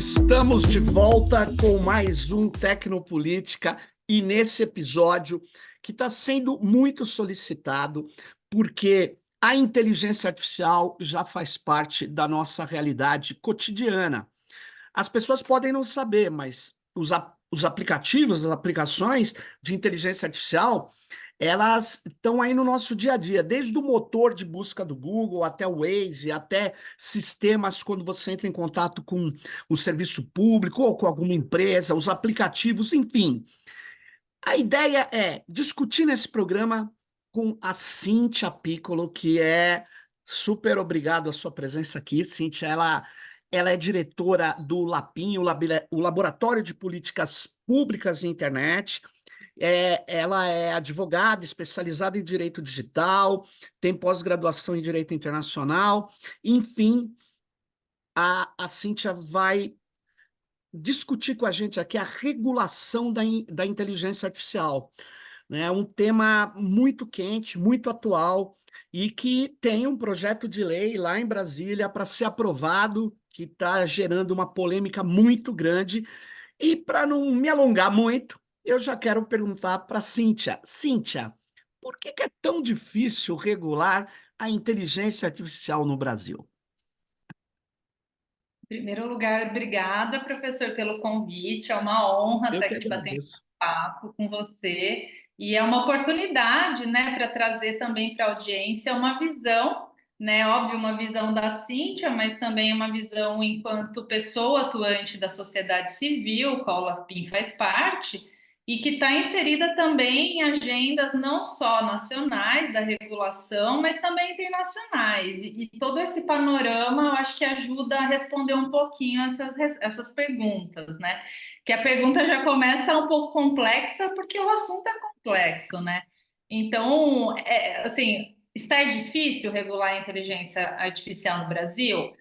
Estamos de volta com mais um Tecnopolítica e nesse episódio que está sendo muito solicitado porque a inteligência artificial já faz parte da nossa realidade cotidiana. As pessoas podem não saber, mas os aplicativos, as aplicações de inteligência artificial, elas estão aí no nosso dia a dia, desde o motor de busca do Google até o Waze, até sistemas quando você entra em contato com o serviço público ou com alguma empresa, os aplicativos, enfim. A ideia é discutir nesse programa com a Cíntia Piccolo, que é super obrigado a sua presença aqui, Cíntia. Ela é diretora do LAPIN, o Laboratório de Políticas Públicas e Internet. Ela é advogada especializada em direito digital, tem pós-graduação em direito internacional. Enfim, a Cíntia vai discutir com a gente aqui a regulação da inteligência artificial, né? Um tema muito quente, muito atual, e que tem um projeto de lei lá em Brasília para ser aprovado, que está gerando uma polêmica muito grande. E para não me alongar muito, eu já quero perguntar para Cíntia. Cíntia, por que é tão difícil regular a inteligência artificial no Brasil? Em primeiro lugar, obrigada, professor, pelo convite. É uma honra Eu estar que aqui batendo agradeço. papo com você. E é uma oportunidade, né, para trazer também para a audiência uma visão, né, óbvio, uma visão da Cíntia, mas também uma visão enquanto pessoa atuante da sociedade civil, qual a LAPIM faz parte, e que está inserida também em agendas não só nacionais da regulação, mas também internacionais. E todo esse panorama, eu acho que ajuda a responder um pouquinho essas perguntas, né? Que a pergunta já começa um pouco complexa, porque o assunto é complexo, né? Então, assim, está difícil regular a inteligência artificial no Brasil?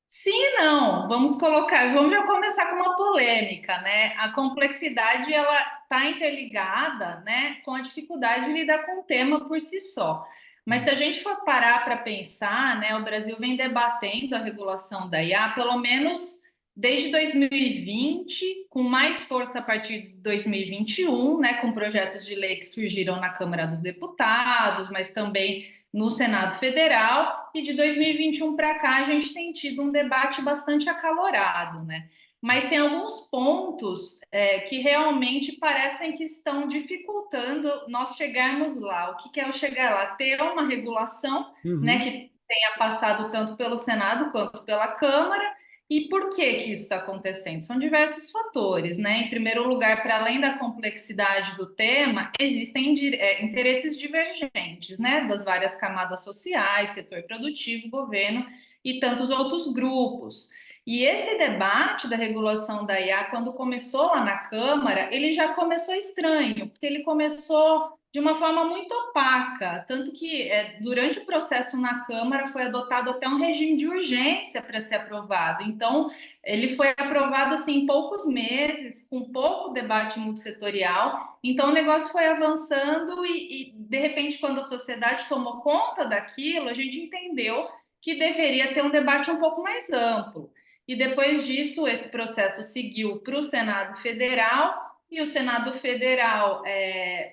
Sim e não. Vamos já começar com uma polêmica, né? A complexidade ela está interligada, né, com a dificuldade de lidar com o tema por si só. Mas se a gente for parar para pensar, né, o Brasil vem debatendo a regulação da IA pelo menos desde 2020, com mais força a partir de 2021, né, com projetos de lei que surgiram na Câmara dos Deputados, mas também no Senado Federal, e de 2021 para cá a gente tem tido um debate bastante acalorado, né? Mas tem alguns pontos que realmente parecem que estão dificultando nós chegarmos lá. O que é o chegar lá? Ter uma regulação, né, Uhum. que tenha passado tanto pelo Senado quanto pela Câmara. E por que isso está acontecendo? São diversos fatores, né? Em primeiro lugar, para além da complexidade do tema, existem interesses divergentes, né? Das várias camadas sociais, setor produtivo, governo e tantos outros grupos. E esse debate da regulação da IA, quando começou lá na Câmara, ele já começou estranho, porque ele começou de uma forma muito opaca, tanto que durante o processo na Câmara foi adotado até um regime de urgência para ser aprovado. Então, ele foi aprovado assim em poucos meses, com pouco debate multissetorial. Então, o negócio foi avançando e de repente, quando a sociedade tomou conta daquilo, a gente entendeu que deveria ter um debate um pouco mais amplo. E depois disso, esse processo seguiu para o Senado Federal, e o Senado Federal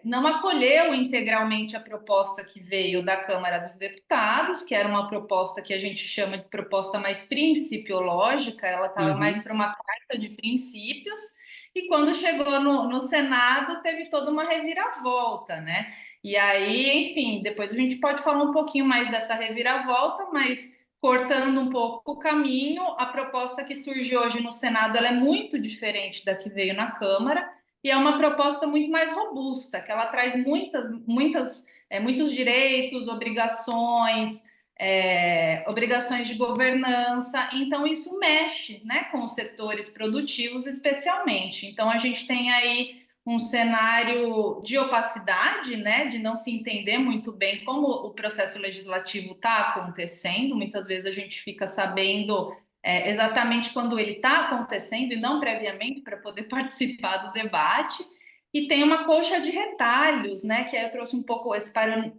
não acolheu integralmente a proposta que veio da Câmara dos Deputados, que era uma proposta que a gente chama de proposta mais principiológica, ela estava mais Uhum. para uma carta de princípios, e quando chegou no Senado, teve toda uma reviravolta, né? E aí, enfim, depois a gente pode falar um pouquinho mais dessa reviravolta, mas cortando um pouco o caminho, a proposta que surge hoje no Senado ela é muito diferente da que veio na Câmara, e é uma proposta muito mais robusta, que ela traz muitos direitos, obrigações, obrigações de governança. Então isso mexe, né, com os setores produtivos especialmente. Então a gente tem aí um cenário de opacidade, né, de não se entender muito bem como o processo legislativo está acontecendo. Muitas vezes a gente fica sabendo exatamente quando ele está acontecendo e não previamente para poder participar do debate. e tem uma coxa de retalhos, né? Que aí eu trouxe um pouco esse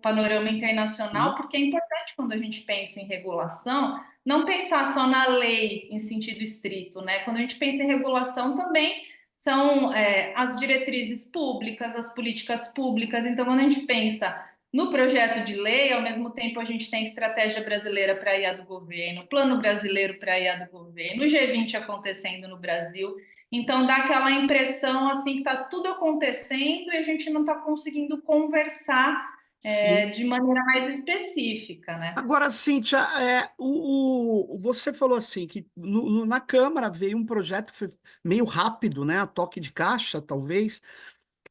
panorama internacional, Sim, porque é importante quando a gente pensa em regulação, não pensar só na lei em sentido estrito, né? Quando a gente pensa em regulação também são as diretrizes públicas, as políticas públicas. Então, quando a gente pensa no projeto de lei, ao mesmo tempo a gente tem estratégia brasileira para a IA do governo, plano brasileiro para a IA do governo, o G20 acontecendo no Brasil. Então dá aquela impressão assim que está tudo acontecendo e a gente não está conseguindo conversar sim. de maneira mais específica, né? Agora, Cíntia, você falou assim que na Câmara veio um projeto que foi meio rápido, né? A toque de caixa, talvez.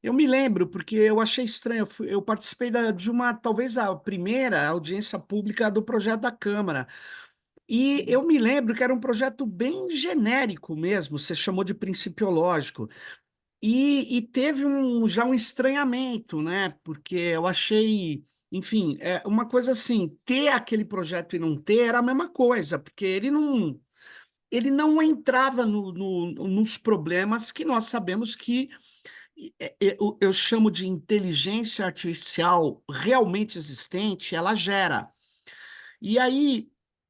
Eu me lembro, porque eu achei estranho. Eu participei de uma, talvez a primeira audiência pública do projeto da Câmara. E eu me lembro que era um projeto bem genérico mesmo, você chamou de principiológico. E teve já um estranhamento, né? Porque eu achei, enfim, uma coisa assim, ter aquele projeto e não ter era a mesma coisa, porque ele não entrava nos problemas que nós sabemos que eu chamo de inteligência artificial realmente existente, ela gera. E aí,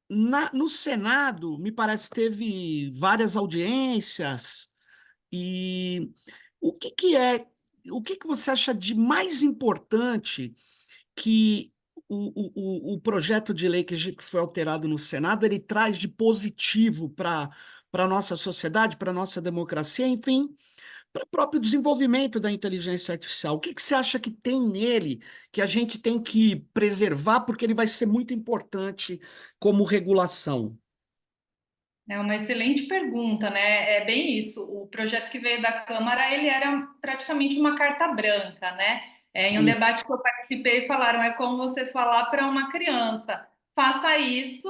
no Senado, me parece que teve várias audiências, e o que que você acha de mais importante que o projeto de lei que foi alterado no Senado ele traz de positivo para a nossa sociedade, para a nossa democracia, enfim, para o próprio desenvolvimento da inteligência artificial? O que que você acha que tem nele que a gente tem que preservar porque ele vai ser muito importante como regulação? É uma excelente pergunta, né? É bem isso. O projeto que veio da Câmara, ele era praticamente uma carta branca, né? Em um Sim, debate que eu participei, falaram, é como você falar para uma criança, faça isso,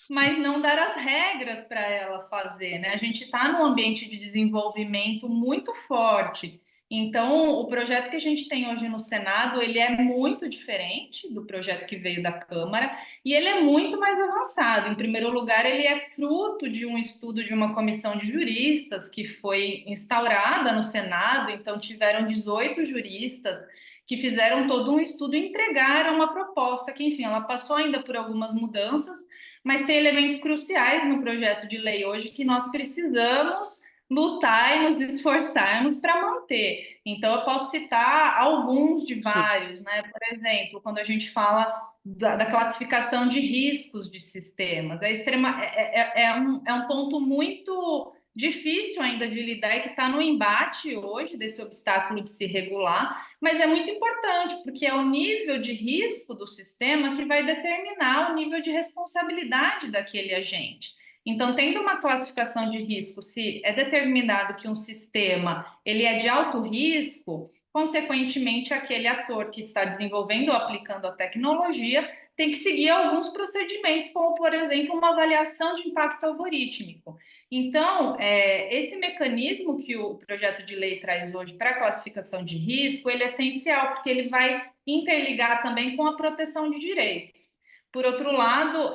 mas não dar as regras para ela fazer, né? A gente está num ambiente de desenvolvimento muito forte. Então, o projeto que a gente tem hoje no Senado, ele é muito diferente do projeto que veio da Câmara. E ele é muito mais avançado. Em primeiro lugar, ele é fruto de um estudo de uma comissão de juristas que foi instaurada no Senado. Então, tiveram 18 juristas que fizeram todo um estudo e entregaram uma proposta que, enfim, ela passou ainda por algumas mudanças, mas tem elementos cruciais no projeto de lei hoje que nós precisamos lutar e nos esforçarmos para manter. Então, eu posso citar alguns de sim, vários, né? Por exemplo, quando a gente fala da classificação de riscos de sistemas. É um ponto muito difícil ainda de lidar e que está no embate hoje desse obstáculo de se regular, mas é muito importante, porque é o nível de risco do sistema que vai determinar o nível de responsabilidade daquele agente. Então, tendo uma classificação de risco, se é determinado que um sistema ele é de alto risco, consequentemente, aquele ator que está desenvolvendo ou aplicando a tecnologia tem que seguir alguns procedimentos, como, por exemplo, uma avaliação de impacto algorítmico. Então, esse mecanismo que o projeto de lei traz hoje para a classificação de risco, ele é essencial, porque ele vai interligar também com a proteção de direitos. Por outro lado,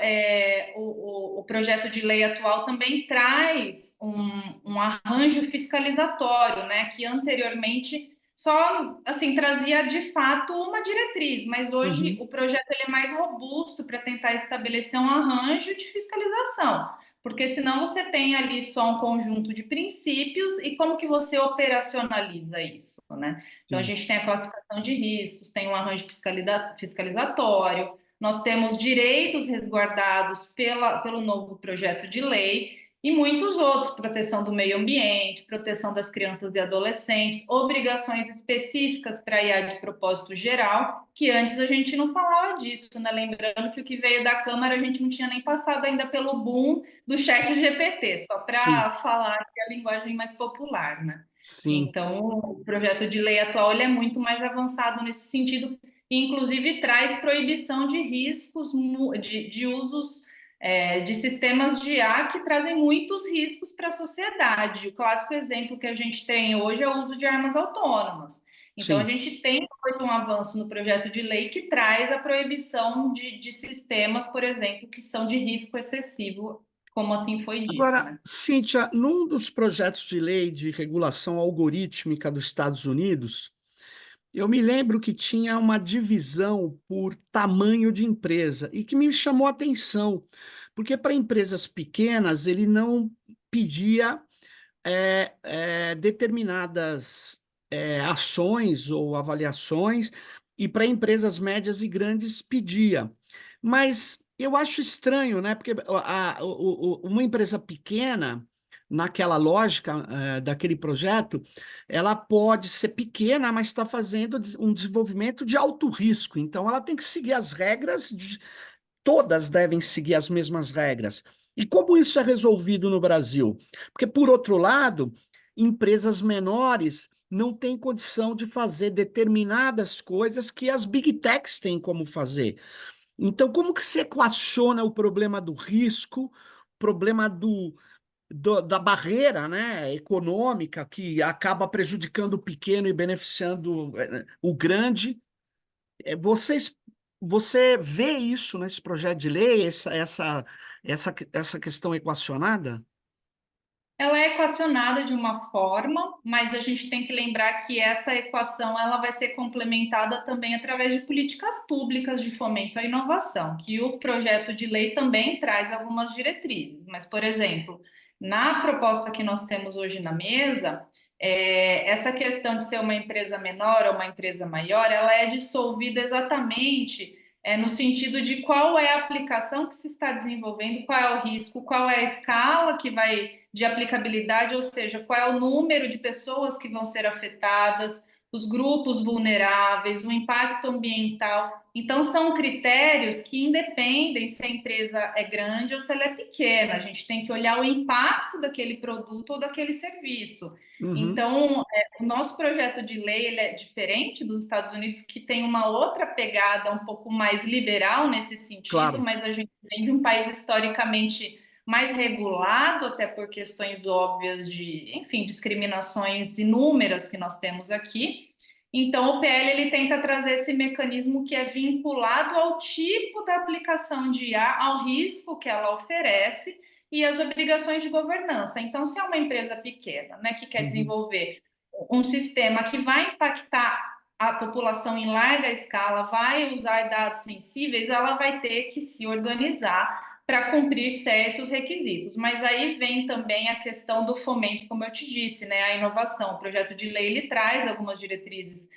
o projeto de lei atual também traz um arranjo fiscalizatório, né, que anteriormente só assim trazia de fato uma diretriz, mas hoje uhum, o projeto ele é mais robusto para tentar estabelecer um arranjo de fiscalização, porque senão você tem ali só um conjunto de princípios e como que você operacionaliza isso, né? Então a sim. gente tem a classificação de riscos, tem um arranjo fiscalizatório, nós temos direitos resguardados pelo novo projeto de lei e muitos outros, proteção do meio ambiente, proteção das crianças e adolescentes, obrigações específicas para a IA de propósito geral, que antes a gente não falava disso, né? Lembrando que o que veio da Câmara a gente não tinha nem passado ainda pelo boom do chat GPT, só Sim, para falar que é a linguagem mais popular, né? sim, Então, o projeto de lei atual ele é muito mais avançado nesse sentido, e inclusive traz proibição de riscos de usos de sistemas de IA que trazem muitos riscos para a sociedade. O clássico exemplo que a gente tem hoje é o uso de armas autônomas. Então, a sim. gente tem um avanço no projeto de lei que traz a proibição de sistemas, por exemplo, que são de risco excessivo, como assim foi dito, Agora, né? Cíntia, num dos projetos de lei de regulação algorítmica dos Estados Unidos, Eu me lembro que tinha uma divisão por tamanho de empresa e que me chamou a atenção, porque para empresas pequenas ele não pedia determinadas ações ou avaliações, e para empresas médias e grandes pedia. Mas eu acho estranho, né? Porque uma empresa pequena, naquela lógica daquele projeto, ela pode ser pequena, mas está fazendo um desenvolvimento de alto risco. Então, ela tem que seguir as regras todas devem seguir as mesmas regras. E como isso é resolvido no Brasil? Porque, por outro lado, empresas menores não têm condição de fazer determinadas coisas que as big techs têm como fazer. Então, como que se equaciona o problema do risco, problema da barreira, né, econômica, que acaba prejudicando o pequeno e beneficiando o grande? Vocês, você vê isso nesse projeto de lei, essa questão equacionada? Ela é equacionada de uma forma, mas a gente tem que lembrar que essa equação ela vai ser complementada também através de políticas públicas de fomento à inovação, que o projeto de lei também traz algumas diretrizes. Mas, por exemplo, na proposta que nós temos hoje na mesa, essa questão de ser uma empresa menor ou uma empresa maior, ela é dissolvida exatamente no sentido de qual é a aplicação que se está desenvolvendo, qual é o risco, qual é a escala que vai de aplicabilidade, ou seja, qual é o número de pessoas que vão ser afetadas, os grupos vulneráveis, o impacto ambiental. Então, são critérios que independem se a empresa é grande ou se ela é pequena. A gente tem que olhar o impacto daquele produto ou daquele serviço. Uhum, Então, o nosso projeto de lei ele é diferente dos Estados Unidos, que tem uma outra pegada um pouco mais liberal nesse sentido, claro. mas a gente vem de um país historicamente mais regulado, até por questões óbvias de, enfim, discriminações inúmeras que nós temos aqui. Então, o PL ele tenta trazer esse mecanismo que é vinculado ao tipo da aplicação de IA, ao risco que ela oferece e as obrigações de governança. Então, se é uma empresa pequena, né, que quer Uhum. desenvolver um sistema que vai impactar a população em larga escala, vai usar dados sensíveis, ela vai ter que se organizar para cumprir certos requisitos. Mas aí vem também a questão do fomento, como eu te disse, né, a inovação. O projeto de lei ele traz algumas diretrizes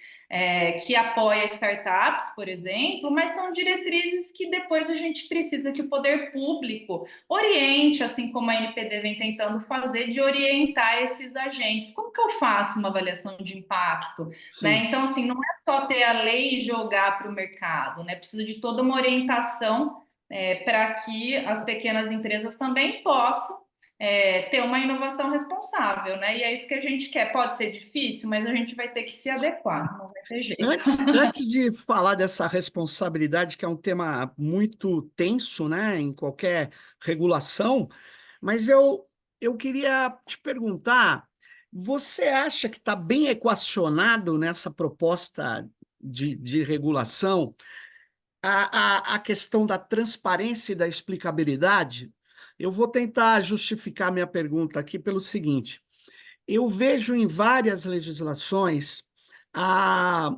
que apoia startups, por exemplo, mas são diretrizes que depois a gente precisa que o poder público oriente, assim como a NPD vem tentando fazer, de orientar esses agentes. Como que eu faço uma avaliação de impacto? Né? Sim. Então, assim, não é só ter a lei e jogar para o mercado, né? Precisa de toda uma orientação para que as pequenas empresas também possam ter uma inovação responsável, né? E é isso que a gente quer. Pode ser difícil, mas a gente vai ter que se adequar, não vai ter jeito. Antes de falar dessa responsabilidade, que é um tema muito tenso, né, em qualquer regulação, mas eu queria te perguntar: você acha que está bem equacionado nessa proposta de regulação a questão da transparência e da explicabilidade? Eu vou tentar justificar minha pergunta aqui pelo seguinte: eu vejo em várias legislações a,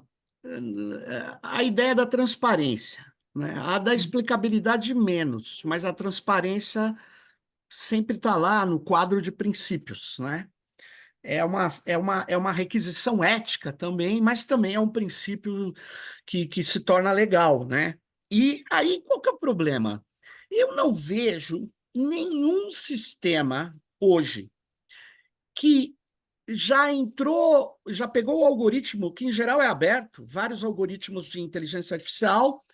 a ideia da transparência, né? A da explicabilidade menos, mas a transparência sempre está lá no quadro de princípios, né? É uma requisição ética também, mas também é um princípio que se torna legal, né? E aí, qual que é o problema? Eu não vejo nenhum sistema hoje que já pegou o algoritmo, que em geral é aberto, vários algoritmos de inteligência artificial,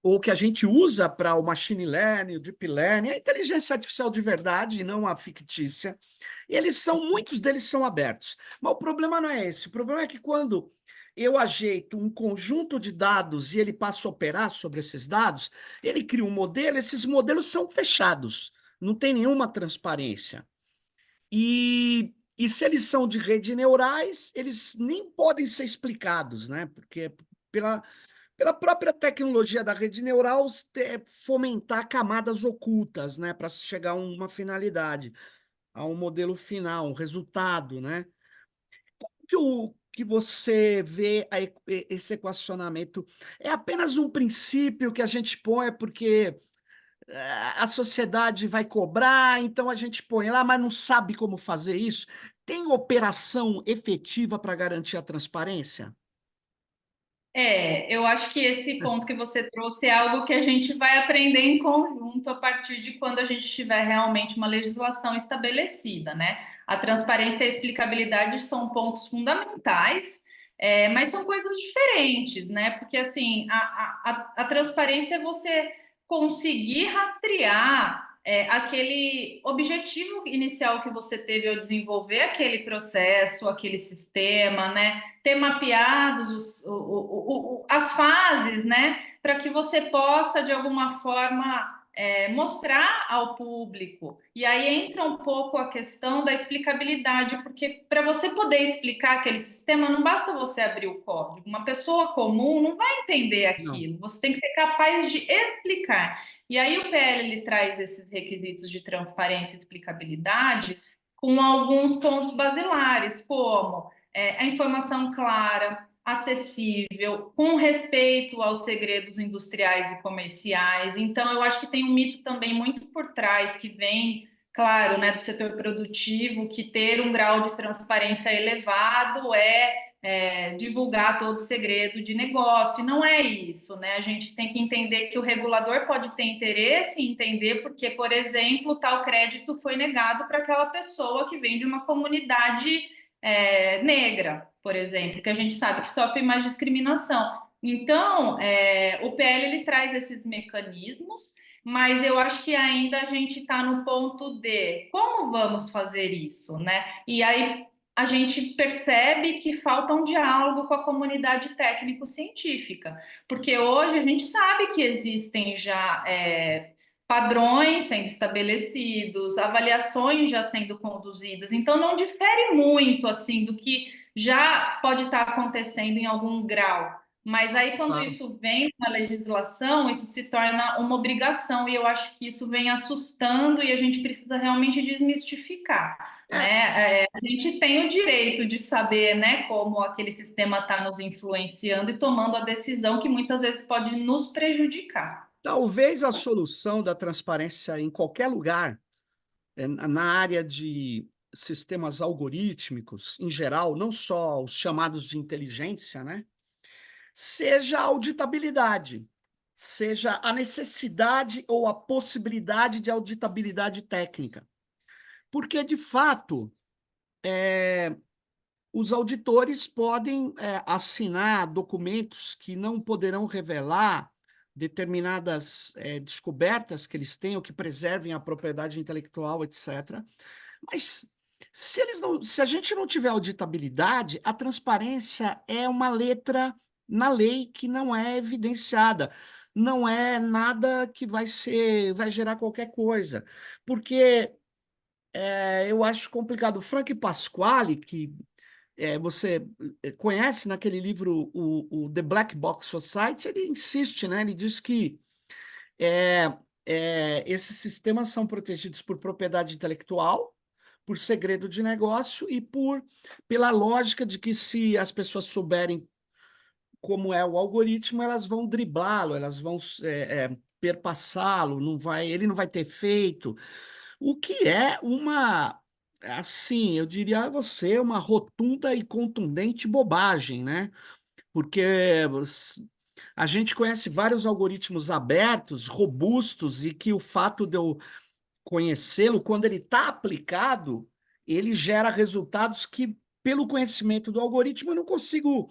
ou que a gente usa para o machine learning, o deep learning, a inteligência artificial de verdade e não a fictícia. Muitos deles são abertos. Mas o problema não é esse. O problema é que quando eu ajeito um conjunto de dados e ele passa a operar sobre esses dados, ele cria um modelo, esses modelos são fechados, não tem nenhuma transparência. E se eles são de rede neurais, eles nem podem ser explicados, né? Porque pela, pela própria tecnologia da rede neural fomentar camadas ocultas, né? Para chegar a uma finalidade, a um modelo final, um resultado, né? Que que você vê esse equacionamento? É apenas um princípio que a gente põe porque a sociedade vai cobrar, então a gente põe lá, mas não sabe como fazer isso? Tem operação efetiva para garantir a transparência? Eu acho que esse ponto que você trouxe é algo que a gente vai aprender em conjunto a partir de quando a gente tiver realmente uma legislação estabelecida, né? A transparência e a explicabilidade são pontos fundamentais, mas são coisas diferentes, né? Porque, assim, a transparência é você conseguir rastrear aquele objetivo inicial que você teve ao desenvolver aquele processo, aquele sistema, né? Ter mapeados as fases, né, para que você possa, de alguma forma, mostrar ao público. E aí entra um pouco a questão da explicabilidade, porque para você poder explicar aquele sistema, não basta você abrir o código. Uma pessoa comum não vai entender Não. aquilo. Você tem que ser capaz de explicar. E aí o PL ele traz esses requisitos de transparência e explicabilidade com alguns pontos basilares, como a informação clara, acessível, com respeito aos segredos industriais e comerciais. Então, eu acho que tem um mito também muito por trás que vem, claro, né, do setor produtivo, que ter um grau de transparência elevado divulgar todo o segredo de negócio. E não é isso, né? A gente tem que entender que o regulador pode ter interesse em entender porque, por exemplo, tal crédito foi negado para aquela pessoa que vem de uma comunidade negra, por exemplo, que a gente sabe que sofre mais discriminação. Então, o PL ele traz esses mecanismos, mas eu acho que ainda a gente está no ponto de como vamos fazer isso, né? E aí a gente percebe que falta um diálogo com a comunidade técnico-científica, porque hoje a gente sabe que existem já padrões sendo estabelecidos, avaliações já sendo conduzidas, então não difere muito assim do que já pode estar acontecendo em algum grau. Mas aí, quando Claro. isso vem na legislação, isso se torna uma obrigação, e eu acho que isso vem assustando e a gente precisa realmente desmistificar, É, né? A gente tem o direito de saber, né, como aquele sistema está nos influenciando e tomando a decisão que muitas vezes pode nos prejudicar. talvez a solução da transparência em qualquer lugar, na área de sistemas algorítmicos, em geral, não só os chamados de inteligência, né? Seja a auditabilidade, seja a necessidade ou a possibilidade de auditabilidade técnica. Porque, de fato, os auditores podem assinar documentos que não poderão revelar determinadas descobertas que eles tenham, que preservem a propriedade intelectual, etc. Mas se a gente não tiver auditabilidade, a transparência é uma letra na lei que não é evidenciada. Não é nada que vai gerar qualquer coisa. Porque eu acho complicado. O Frank Pasquale, que você conhece naquele livro o The Black Box Society, ele insiste, né? Ele diz que é, esses sistemas são protegidos por propriedade intelectual, por segredo de negócio e pela lógica de que se as pessoas souberem como é o algoritmo, elas vão driblá-lo, elas vão perpassá-lo, ele não vai ter feito. O que é assim, eu diria a você, uma rotunda e contundente bobagem, né? Porque a gente conhece vários algoritmos abertos, robustos, e que o fato de eu conhecê-lo, quando ele está aplicado, ele gera resultados que, pelo conhecimento do algoritmo, eu não consigo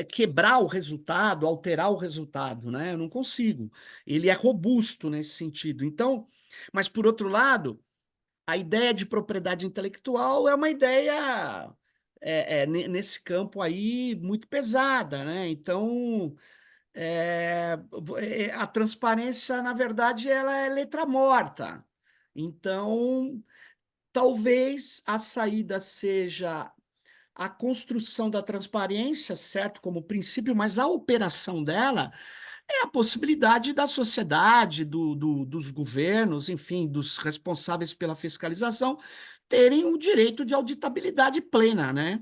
quebrar o resultado, alterar o resultado, né? Eu não consigo. Ele é robusto nesse sentido. Então, mas por outro lado, a ideia de propriedade intelectual é uma ideia nesse campo aí muito pesada, né? Então, a transparência, na verdade, ela é letra morta. Então, talvez a saída seja a construção da transparência, certo, como princípio, mas a operação dela é a possibilidade da sociedade, dos governos, enfim, dos responsáveis pela fiscalização, terem o direito de auditabilidade plena, né?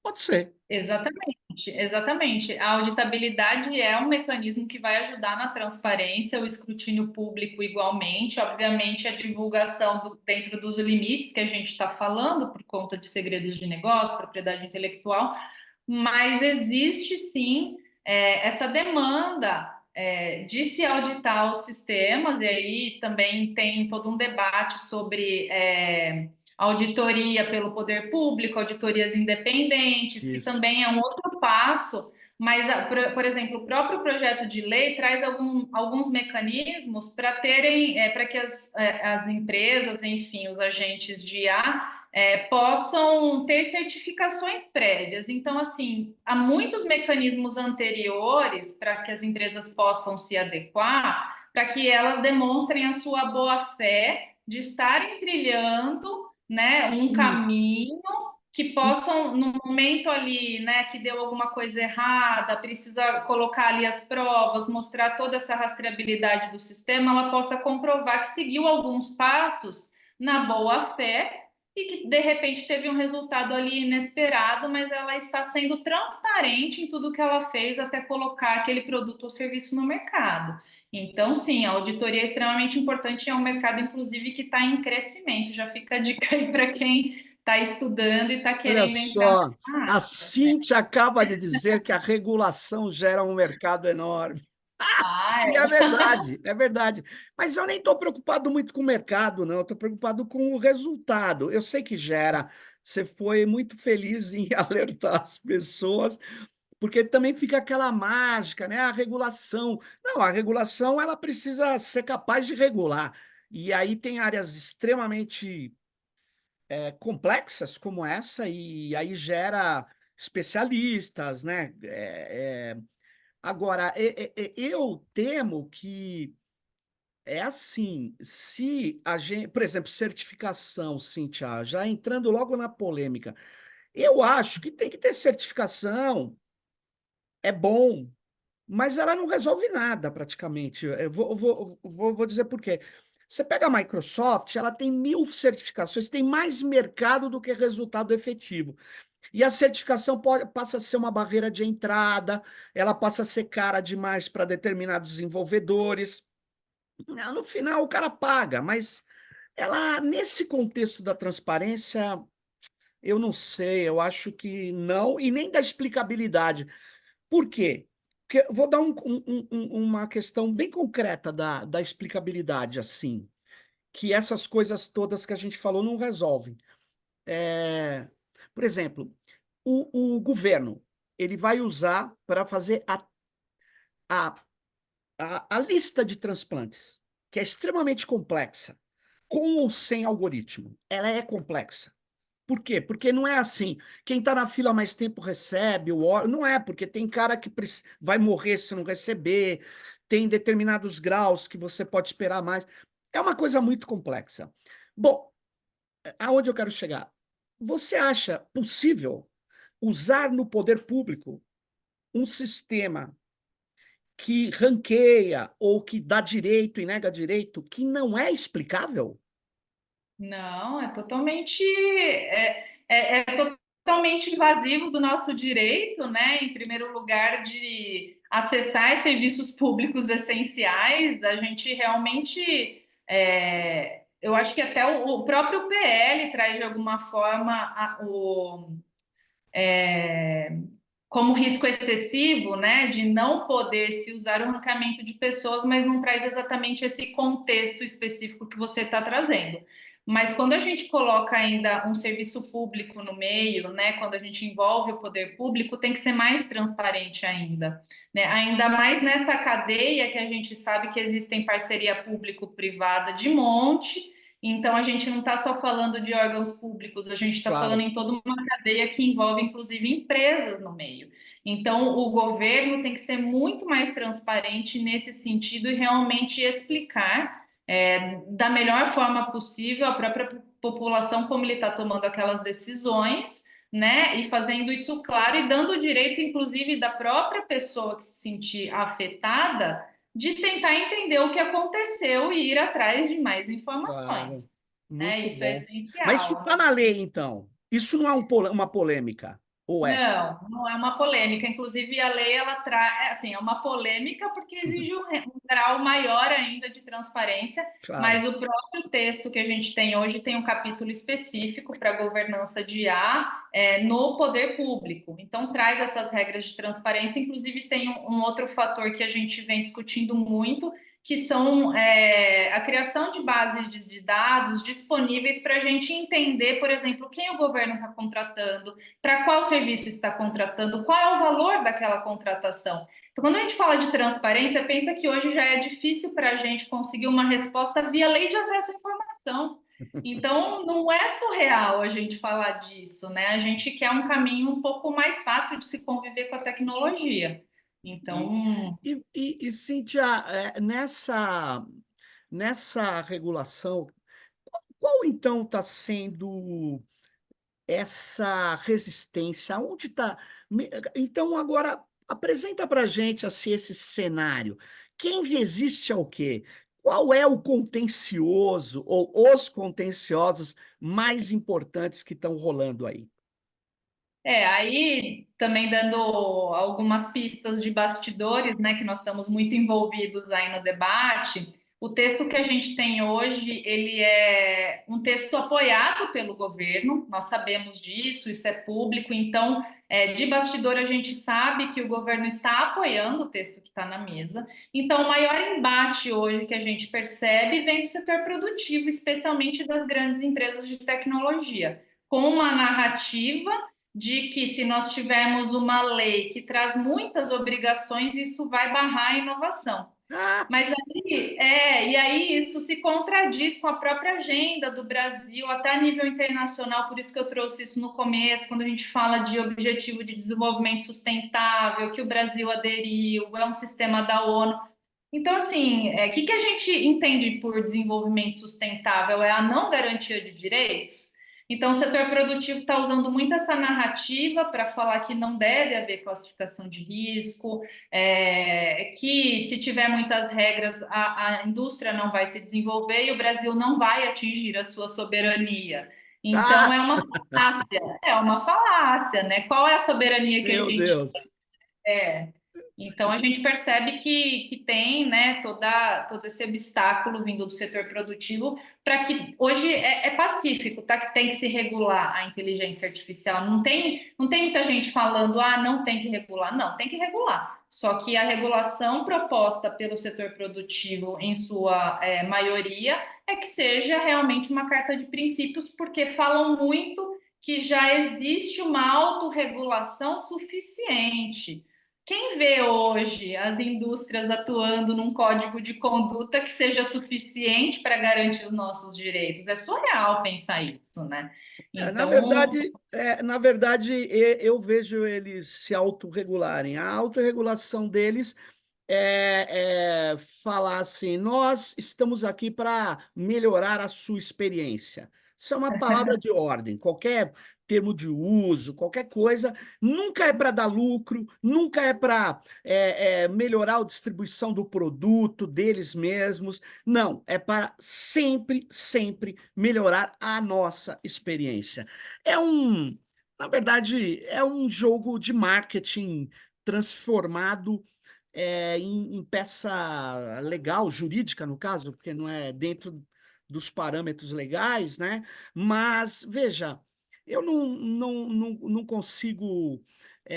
Pode ser. Exatamente, exatamente. A auditabilidade é um mecanismo que vai ajudar na transparência, o escrutínio público igualmente, obviamente a divulgação dentro dos limites que a gente está falando, por conta de segredos de negócio, propriedade intelectual, mas existe sim essa demanda de se auditar os sistemas, e aí também tem todo um debate sobre auditoria pelo poder público, auditorias independentes, que Isso. também é um outro passo, mas, por exemplo, o próprio projeto de lei traz alguns mecanismos para terem, para que as empresas, enfim, os agentes de IA possam ter certificações prévias. Então, assim, há muitos mecanismos anteriores para que as empresas possam se adequar, para que elas demonstrem a sua boa-fé de estarem trilhando, né, um E, caminho que e, possam, no momento ali, né, que deu alguma coisa errada, precisa colocar ali as provas, mostrar toda essa rastreabilidade do sistema, ela possa comprovar que seguiu alguns passos na boa fé e que de repente teve um resultado ali inesperado, mas ela está sendo transparente em tudo que ela fez até colocar aquele produto ou serviço no mercado. Então, sim, a auditoria é extremamente importante, é um mercado, inclusive, que está em crescimento. Já fica a dica aí para quem está estudando e está olha querendo entrar só, na a área. Cintia acaba de dizer que a regulação gera um mercado enorme. Ah, E é verdade, é verdade. Mas eu nem estou preocupado muito com o mercado, não. Estou preocupado com o resultado. Eu sei que gera. Você foi muito feliz em alertar as pessoas, porque também fica aquela mágica, né? A regulação. Não, a regulação ela precisa ser capaz de regular. E aí tem áreas extremamente complexas como essa, e aí gera especialistas, né? Agora, eu temo que é assim, se a gente, por exemplo, certificação, Cíntia, já entrando logo na polêmica, eu acho que tem que ter certificação, é bom, mas ela não resolve nada praticamente. Eu vou dizer por quê. Você pega a Microsoft, ela tem 1.000 certificações, tem mais mercado do que resultado efetivo. E a certificação passa a ser uma barreira de entrada, ela passa a ser cara demais para determinados desenvolvedores. No final, o cara paga, mas ela, nesse contexto da transparência, eu não sei, eu acho que não, e nem da explicabilidade. Por quê? Porque eu vou dar uma questão bem concreta da explicabilidade, assim, que essas coisas todas que a gente falou não resolvem. É, por exemplo, o governo ele vai usar para fazer a, a lista de transplantes, que é extremamente complexa, com ou sem algoritmo. Ela é complexa. Por quê? Porque não é assim. Quem está na fila mais tempo recebe, não é, porque tem cara que vai morrer se não receber, tem determinados graus que você pode esperar mais. É uma coisa muito complexa. Bom, aonde eu quero chegar? Você acha possível usar no poder público um sistema que ranqueia ou que dá direito e nega direito que não é explicável? Não, é totalmente invasivo do nosso direito, né? Em primeiro lugar, de acessar serviços públicos essenciais, a gente realmente, eu acho que até o próprio PL traz de alguma forma como risco excessivo, né, de não poder se usar o ranqueamento de pessoas, mas não traz exatamente esse contexto específico que você está trazendo. Mas quando a gente coloca ainda um serviço público no meio, né, quando a gente envolve o poder público, tem que ser mais transparente ainda, né? Ainda mais nessa cadeia que a gente sabe que existem parceria público-privada de monte. Então, a gente não está só falando de órgãos públicos, a gente está falando Claro, em toda uma cadeia que envolve, inclusive, empresas no meio. Então, o governo tem que ser muito mais transparente nesse sentido e realmente explicar da melhor forma possível a própria população como ele está tomando aquelas decisões, né? E fazendo isso claro e dando o direito, inclusive, da própria pessoa que se sentir afetada de tentar entender o que aconteceu e ir atrás de mais claro. informações, né? Muito Isso é bom. Mas isso essencial, está né? na lei, então. Isso não é uma polêmica. Ou é? Não, não é uma polêmica. Inclusive, a lei ela traz, assim, é uma polêmica porque exige um grau maior ainda de transparência, Claro. mas o próprio texto que a gente tem hoje tem um capítulo específico para governança de IA no poder público. Então, traz essas regras de transparência. Inclusive, tem um outro fator que a gente vem discutindo muito, que são a criação de bases de dados disponíveis para a gente entender, por exemplo, quem o governo está contratando, para qual serviço está contratando, qual é o valor daquela contratação. Então, quando a gente fala de transparência, pensa que hoje já é difícil para a gente conseguir uma resposta via lei de acesso à informação. Então, não é surreal a gente falar disso, né? A gente quer um caminho um pouco mais fácil de se conviver com a tecnologia. E, Então, Cíntia, nessa regulação, qual então está sendo essa resistência? Onde está? Então, agora, apresenta para a gente assim, esse cenário. Quem resiste ao quê? Qual é o contencioso ou os contenciosos mais importantes que estão rolando aí? aí também dando algumas pistas de bastidores, né, que nós estamos muito envolvidos aí no debate. O texto que a gente tem hoje, ele é um texto apoiado pelo governo, nós sabemos disso, isso é público, então, de bastidor a gente sabe que o governo está apoiando o texto que está na mesa. Então, o maior embate hoje que a gente percebe vem do setor produtivo, especialmente das grandes empresas de tecnologia, com uma narrativa de que se nós tivermos uma lei que traz muitas obrigações, isso vai barrar a inovação. Ah, Mas aí, e aí isso se contradiz com a própria agenda do Brasil, até a nível internacional, por isso que eu trouxe isso no começo, quando a gente fala de objetivo de desenvolvimento sustentável, que o Brasil aderiu, é um sistema da ONU. Então, assim, o que a gente entende por desenvolvimento sustentável? É a não garantia de direitos? Então, o setor produtivo está usando muito essa narrativa para falar que não deve haver classificação de risco, que se tiver muitas regras, a indústria não vai se desenvolver e o Brasil não vai atingir a sua soberania. Então, ah, é uma falácia, né? Qual é a soberania que a meu gente Deus. é. Então a gente percebe que tem, né, todo esse obstáculo vindo do setor produtivo para que hoje é pacífico, tá? Que tem que se regular a inteligência artificial. Não tem muita gente falando, não tem que regular. Não, tem que regular. Só que a regulação proposta pelo setor produtivo, em sua maioria, é que seja realmente uma carta de princípios, porque falam muito que já existe uma autorregulação suficiente. Quem vê hoje as indústrias atuando num código de conduta que seja suficiente para garantir os nossos direitos? É surreal pensar isso, né? Então, Na verdade, eu vejo eles se autorregularem. A autorregulação deles falar assim: nós estamos aqui para melhorar a sua experiência. Isso é uma palavra de ordem. Qualquer termo de uso, qualquer coisa, nunca é para dar lucro, nunca é para melhorar a distribuição do produto deles mesmos. Não, é para sempre, sempre melhorar a nossa experiência. Na verdade, é um jogo de marketing transformado em peça legal, jurídica, no caso, porque não é dentro dos parâmetros legais, né? Mas, veja, eu não consigo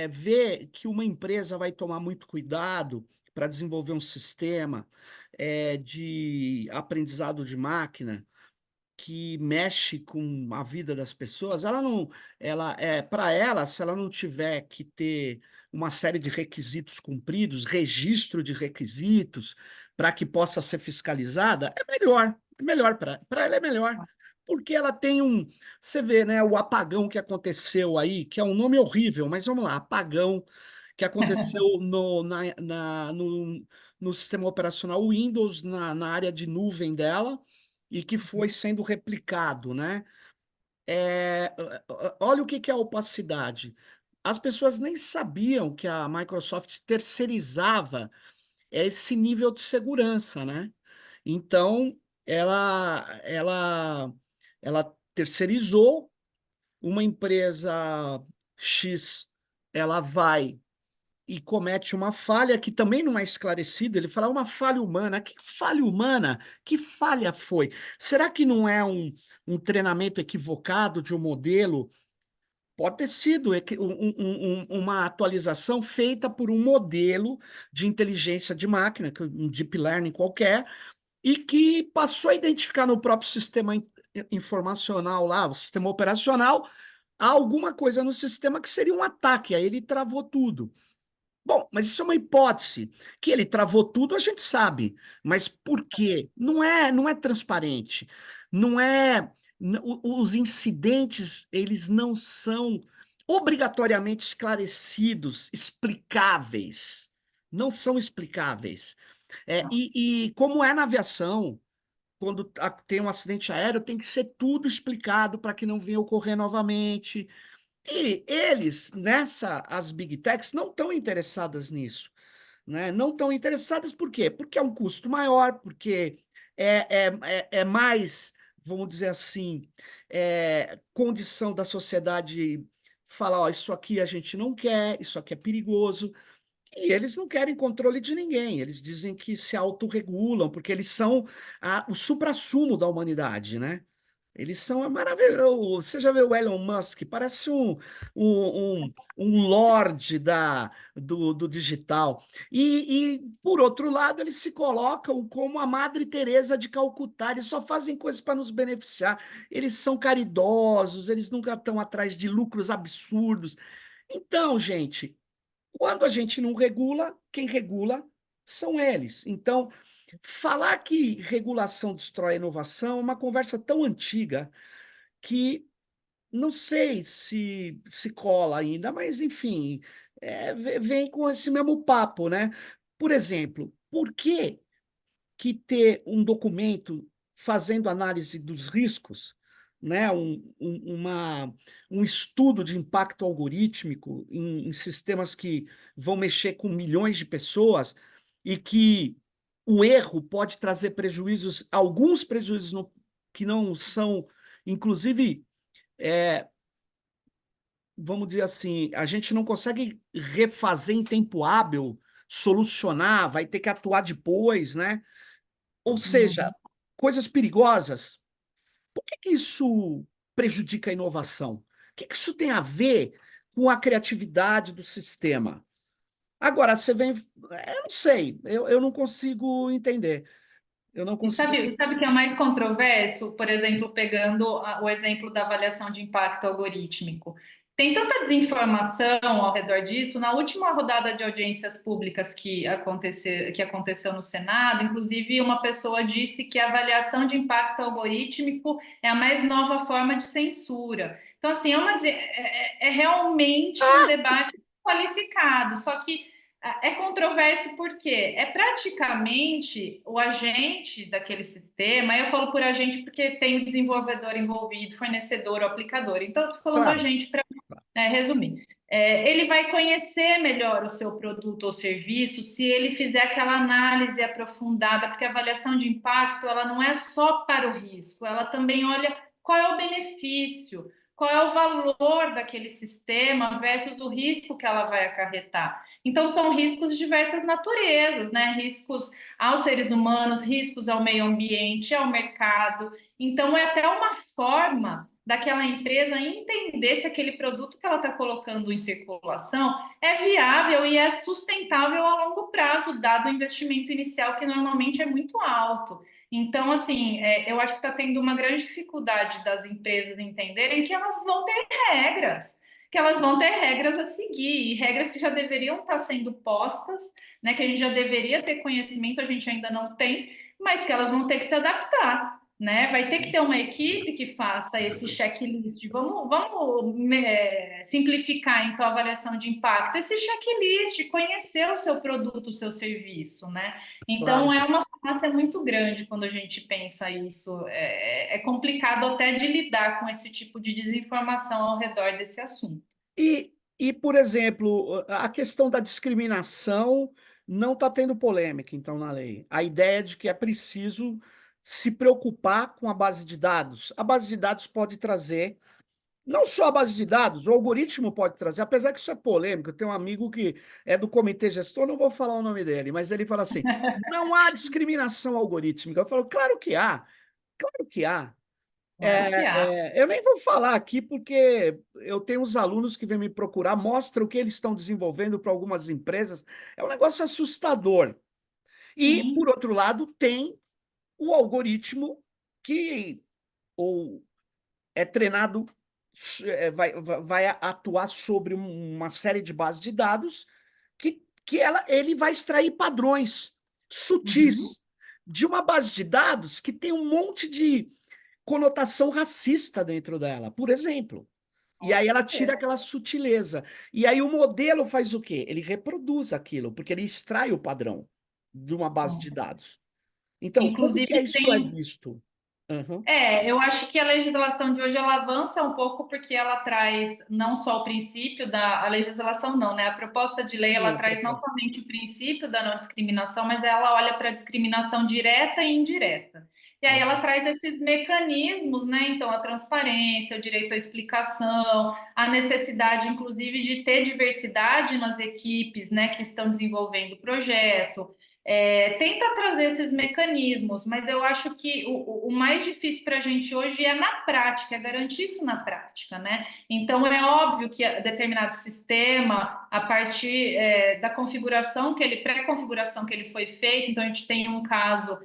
ver que uma empresa vai tomar muito cuidado para desenvolver um sistema de aprendizado de máquina que mexe com a vida das pessoas, ela não, ela para ela, se ela não tiver que ter uma série de requisitos cumpridos, registro de requisitos para que possa ser fiscalizada, é melhor para ela é melhor. Porque ela tem você vê, né, o apagão que aconteceu aí, que é um nome horrível, mas vamos lá, apagão que aconteceu no sistema operacional Windows, na área de nuvem dela, e que foi sendo replicado, né? É, olha o que que é a opacidade. As pessoas nem sabiam que a Microsoft terceirizava esse nível de segurança, né? Então, ela terceirizou uma empresa X, ela vai e comete uma falha que também não é esclarecida. Ele fala uma falha humana. Que falha humana? Que falha foi? Será que não é um treinamento equivocado de um modelo? Pode ter sido uma atualização feita por um modelo de inteligência de máquina, um deep learning qualquer, e que passou a identificar no próprio sistema informacional lá, o sistema operacional, alguma coisa no sistema que seria um ataque. Aí ele travou tudo. Bom, mas isso é uma hipótese. Que ele travou tudo, a gente sabe. Mas por quê? Não é transparente. Não é. Os incidentes, eles não são obrigatoriamente esclarecidos, explicáveis. Não são explicáveis. E como é na aviação, quando tem um acidente aéreo, tem que ser tudo explicado para que não venha ocorrer novamente. E eles, as Big Techs, não estão interessadas nisso, né? Não estão interessadas por quê? Porque é um custo maior, porque é mais, vamos dizer assim, condição da sociedade falar, ó, isso aqui a gente não quer, isso aqui é perigoso. E eles não querem controle de ninguém, eles dizem que se autorregulam, porque eles são o suprassumo da humanidade, né? Eles são maravilhosos. Você já viu o Elon Musk? Parece um lorde do digital. Por outro lado, eles se colocam como a Madre Teresa de Calcutá. Eles só fazem coisas para nos beneficiar. Eles são caridosos, eles nunca estão atrás de lucros absurdos. Então, gente, quando a gente não regula, quem regula são eles. Então, falar que regulação destrói a inovação é uma conversa tão antiga que não sei se cola ainda, mas enfim, vem com esse mesmo papo, né? Por exemplo, por que ter um documento fazendo análise dos riscos, né, um estudo de impacto algorítmico em sistemas que vão mexer com milhões de pessoas e que o erro pode trazer prejuízos, alguns prejuízos que não são, inclusive, é, vamos dizer assim, a gente não consegue refazer em tempo hábil, solucionar, vai ter que atuar depois, né? Ou seja, Uhum. coisas perigosas. Por que isso prejudica a inovação? O que isso tem a ver com a criatividade do sistema? Agora, você vem. Eu não sei, eu não consigo entender. Eu não E consigo. sabe o que é mais controverso? Por exemplo, pegando o exemplo da avaliação de impacto algorítmico. Tem tanta desinformação ao redor disso. Na última rodada de audiências públicas que aconteceu no Senado, inclusive uma pessoa disse que a avaliação de impacto algorítmico é a mais nova forma de censura. Então, assim, é realmente um debate qualificado, só que é controverso porque é praticamente o agente daquele sistema. Eu falo por agente porque tem o desenvolvedor envolvido, fornecedor, o aplicador. Então, eu estou falando Claro, agente para resumir. Ele vai conhecer melhor o seu produto ou serviço se ele fizer aquela análise aprofundada, porque a avaliação de impacto ela não é só para o risco, ela também olha qual é o benefício, qual é o valor daquele sistema versus o risco que ela vai acarretar. Então, são riscos de diversas naturezas, né? Riscos aos seres humanos, riscos ao meio ambiente, ao mercado. Então, é até uma forma daquela empresa entender se aquele produto que ela está colocando em circulação é viável e é sustentável a longo prazo, dado o investimento inicial, que normalmente é muito alto. Então, assim, eu acho que está tendo uma grande dificuldade das empresas entenderem que elas vão ter regras a seguir, e regras que já deveriam estar sendo postas, né, que a gente já deveria ter conhecimento, a gente ainda não tem, mas que elas vão ter que se adaptar. Né? Vai ter que ter uma equipe que faça esse checklist. Vamos simplificar então a avaliação de impacto. Esse checklist, conhecer o seu produto, o seu serviço, né? Então claro. é uma farmácia muito grande quando a gente pensa isso. É complicado até de lidar com esse tipo de desinformação ao redor desse assunto. Por exemplo, a questão da discriminação não está tendo polêmica, então, na lei. A ideia de que é preciso se preocupar com a base de dados. A base de dados pode trazer Não só a base de dados, o algoritmo pode trazer, apesar que isso é polêmico. Eu tenho um amigo que é do comitê gestor, não vou falar o nome dele, mas ele fala assim: não há discriminação algorítmica. Eu falo, claro que há, claro que há. Claro que há. Eu nem vou falar aqui porque eu tenho uns alunos que vêm me procurar, mostram o que eles estão desenvolvendo para algumas empresas. É um negócio assustador. E, por Sim. outro lado, tem o algoritmo que ou é treinado, vai atuar sobre uma série de bases de dados que ele vai extrair padrões Uhum. sutis de uma base de dados que tem um monte de conotação racista dentro dela, por exemplo. E Com aí ela tira certeza. aquela sutileza. E aí o modelo faz o quê? Ele reproduz aquilo, porque ele extrai o padrão de uma base de Com dados. Então, como que Inclusive, isso é tem. visto? Uhum. Eu acho que a legislação de hoje ela avança um pouco porque ela traz não só o princípio da a legislação não, né? A proposta de lei Sim, ela a traz não proposta. somente o princípio da não discriminação, mas ela olha para a discriminação direta e indireta. E aí ela traz esses mecanismos, né? Então, a transparência, o direito à explicação, a necessidade, inclusive, de ter diversidade nas equipes, né, que estão desenvolvendo o projeto. Tenta trazer esses mecanismos, mas eu acho que o mais difícil para a gente hoje é na prática, é garantir isso na prática, né? Então é óbvio que determinado sistema, a partir da configuração que ele, pré-configuração que ele foi feito, então a gente tem um caso